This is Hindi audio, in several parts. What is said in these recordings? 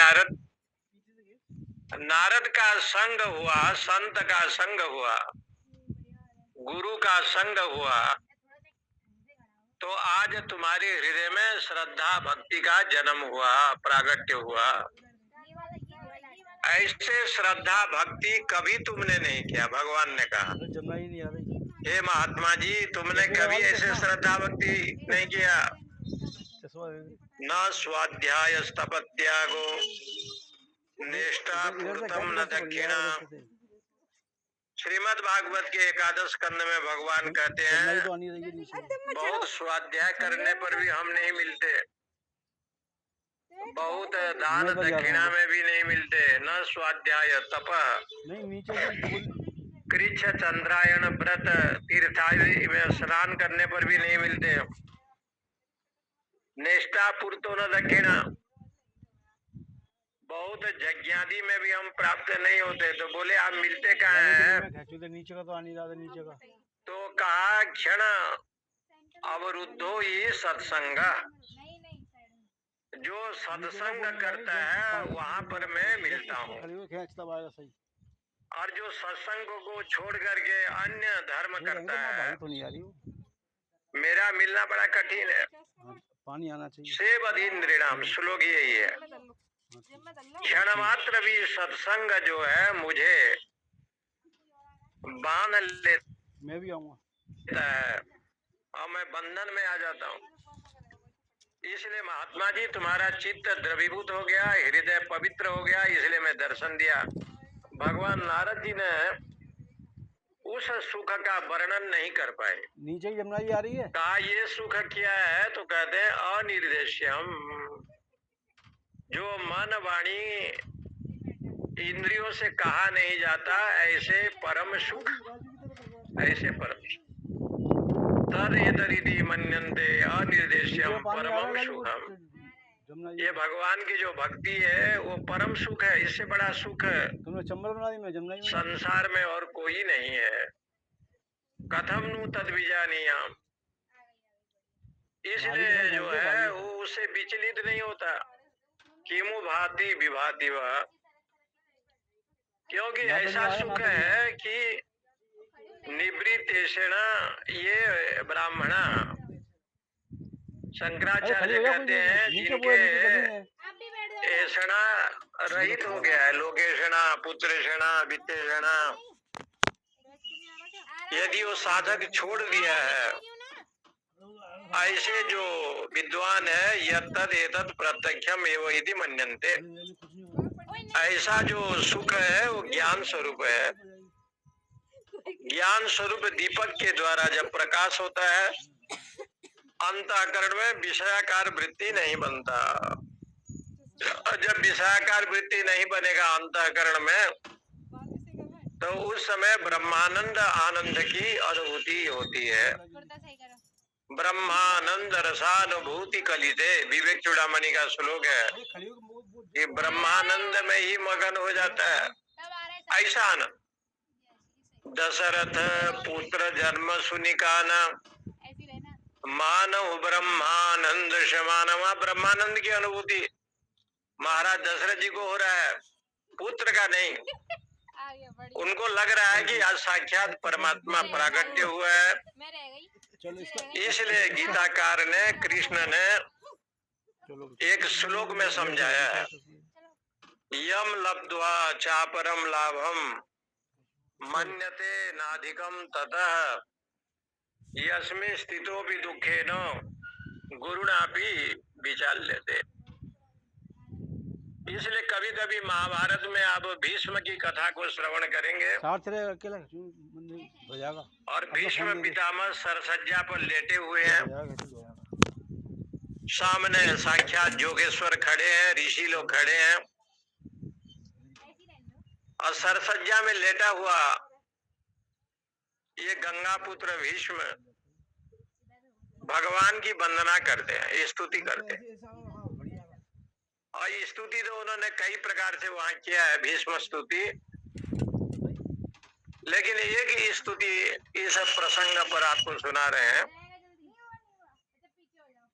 नारद नारद का संग हुआ, संत का संग हुआ, गुरु का संग हुआ, तो आज तुम्हारे हृदय में श्रद्धा भक्ति का जन्म हुआ, प्रागट्य हुआ। ऐसे श्रद्धा भक्ति कभी तुमने नहीं किया। भगवान ने कहा, हे महात्मा जी, तुमने कभी ऐसे श्रद्धा भक्ति नहीं किया। न स्वाध्याय तपत्यागो निष्ठा पूर्तम न दक्षिणा। श्रीमद् भागवत के एकादश स्कंद में भगवान कहते हैं, बहुत स्वाध्याय करने पर भी हम नहीं मिलते, बहुत दान दक्षिणा में भी नहीं मिलते, न स्वाध्याय तप कृच्छ चंद्रायण व्रत तीर्थादि में स्नान करने पर भी नहीं मिलते, निष्ठा पूर्तो न दक्षिणा, बहुत यज्ञादि में भी हम प्राप्त नहीं होते। तो बोले आप मिलते कहाँ हैं? नीचे का तो आ नहीं रहा था, नीचे का। तो कहा क्षण अवरुद्धो ये सत्संग, जो सत्संग करता है वहाँ पर मैं मिलता हूँ, और जो सत्संग को छोड़ करके अन्य धर्म करता है, मेरा मिलना बड़ा कठिन है। पानी आना चाहिए। सेव अधीन्द्रिणाम, श्लोक यही है। क्षण मात्र भी सत्संग जो है मुझे बांध ले, मैं भी आऊंगा, और मैं बंधन में आ जाता हूँ। इसलिए महात्मा जी तुम्हारा चित्त द्रवीभूत हो गया, हृदय पवित्र हो गया, इसलिए मैं दर्शन दिया। भगवान नारद जी ने उस सुख का वर्णन नहीं कर पाए। नीचे की जमुना जी आ रही है। कहा ये सुख क्या है? तो कहते हैं अनिर्देश्यम, जो मन वाणी इंद्रियों से कहा नहीं जाता, ऐसे परम सुख, ऐसे परम सुख। तदेतरिति मन्यन्ते अनिर्देश्यम परमं सुखम। ये भगवान की जो भक्ति है वो परम सुख है, इससे बड़ा सुख संसार में और कोई नहीं है। कथम नु तद विजानीयाम, इसलिए जो है वो उससे विचलित नहीं होता। किमु भाति विभाति वह, क्योंकि ऐसा सुख है कि निवृत्तेषण, ये ब्राह्मणा, शंकराचार्य कहते हैं जिनके ऐषणा रहित हो गया है, लोकेषणा, पुत्रेषणा, वित्तेषणा, यदि वो साधक छोड़ दिया है, ऐसे जो विद्वान है, यत्तद एतत् प्रत्यक्षम एव इति मन्यन्ते, ऐसा जो सुख है वो ज्ञान स्वरूप है। ज्ञान स्वरूप दीपक के द्वारा जब प्रकाश होता है, अंतःकरण में विषयाकार वृत्ति नहीं बनता। जब विषयाकार वृत्ति नहीं बनेगा अंतःकरण में, तो उस समय ब्रह्मानंद आनंद की अनुभूति होती है। ब्रह्मानंद रसानुभूति कलिते, विवेक चूड़ामणि का श्लोक है कि ब्रह्मानंद में ही मगन हो जाता है, ऐसा आनंद। दशरथ पुत्र जन्म सुनिकाना, मानव ब्रह्मानंद समानवा, ब्रह्मानंद की अनुभूति महाराज दशरथ जी को हो रहा है, पुत्र का नहीं। उनको लग रहा है कि आज साक्षात परमात्मा प्रागट्य हुआ है। इसलिए गीताकार ने, कृष्ण ने एक श्लोक में समझाया है, यम लब्ध्वा चापरम लाभम मन्यते नाधिकम ततः यस्मिन् स्थितोपि दुःखेन गुरुणापि विचाल्यते। इसलिए कभी कभी महाभारत में आप भीष्म की कथा को श्रवण करेंगे, और भीष्म पितामह सरसज्जा पर लेटे हुए हैं, सामने साक्षात योगेश्वर खड़े हैं, ऋषि लोग खड़े हैं, और सरसज्जा में लेटा हुआ ये गंगा पुत्र भीष्म भगवान की वंदना करते हैं, स्तुति करते हैं। और ये स्तुति तो उन्होंने कई प्रकार से वहां किया है, भीष्म स्तुति, लेकिन एक स्तुति इस प्रसंग पर आपको सुना रहे हैं।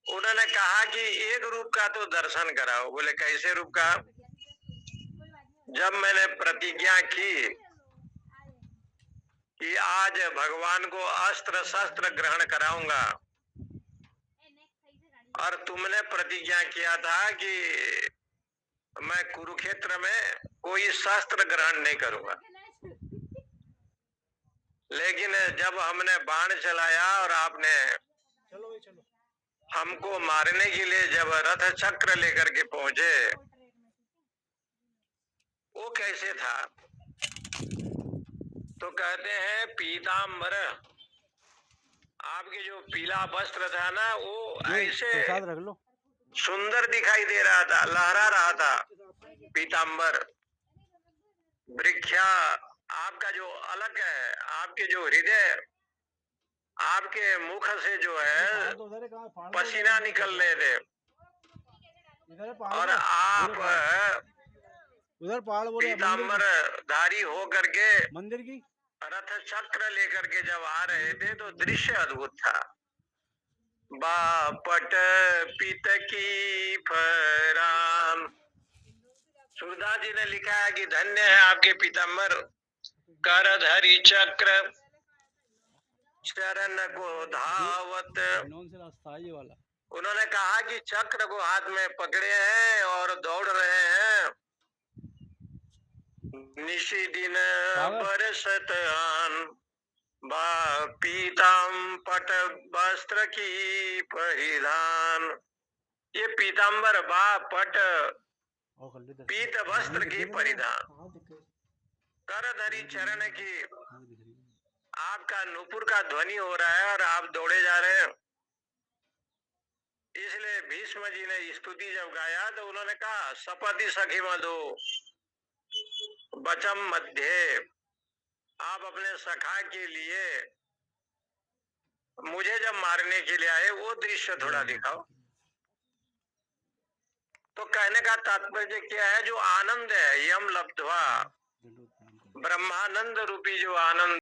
उन्होंने कहा कि एक रूप का तो दर्शन कराओ। बोले कैसे रूप का? जब मैंने प्रतिज्ञा की कि आज भगवान को अस्त्र शस्त्र ग्रहण कराऊंगा, और तुमने प्रतिज्ञा किया था कि मैं कुरुक्षेत्र में कोई शस्त्र ग्रहण नहीं करूंगा, लेकिन जब हमने बाण चलाया और आपने चलो भाई चलो। हमको मारने के लिए जब रथ चक्र लेकर के पहुंचे, वो कैसे था? तो कहते हैं पीताम्बर, आपके जो पीला वस्त्र था ना, वो ऐसे प्रसाद रख लो। सुंदर दिखाई दे रहा था, लहरा रहा था। पीताम्बर वृक्षा, आपका जो अलग है, आपके जो हृदय, आपके मुख से जो है पसीना निकल रहे थे, और आप उधर पहाड़ बोले पीताम्बर धारी हो करके मंदिर की। रथ चक्र लेकर के जब आ रहे थे तो दृश्य अद्भुत था। बापट पीत की फराम, सूरदास जी ने लिखा है कि धन्य है आपके पीताम्बर, करधरी चक्र चरण को धावत। से रास्ता है ये वाला। उन्होंने कहा कि चक्र को हाथ में पकड़े हैं और दौड़ रहे हैं। निशी दिन बरसत आन, बा पीताम्बर वस्त्र की परिधान। ये पीताम्बर बा पट पीत वस्त्र की परिधान, करधरी चरण की, आपका नूपुर का ध्वनि हो रहा है और आप दौड़े जा रहे हैं। इसलिए भीष्म जी ने स्तुति जब गाया तो उन्होंने कहा सपति सखी मधु बचम मध्य, आप अपने सखा के लिए मुझे जब मारने के लिए आए वो दृश्य थोड़ा दिखाओ। तो कहने का तात्पर्य क्या है? जो आनंद है यम लब्ध्वा, ब्रह्मानंद रूपी जो आनंद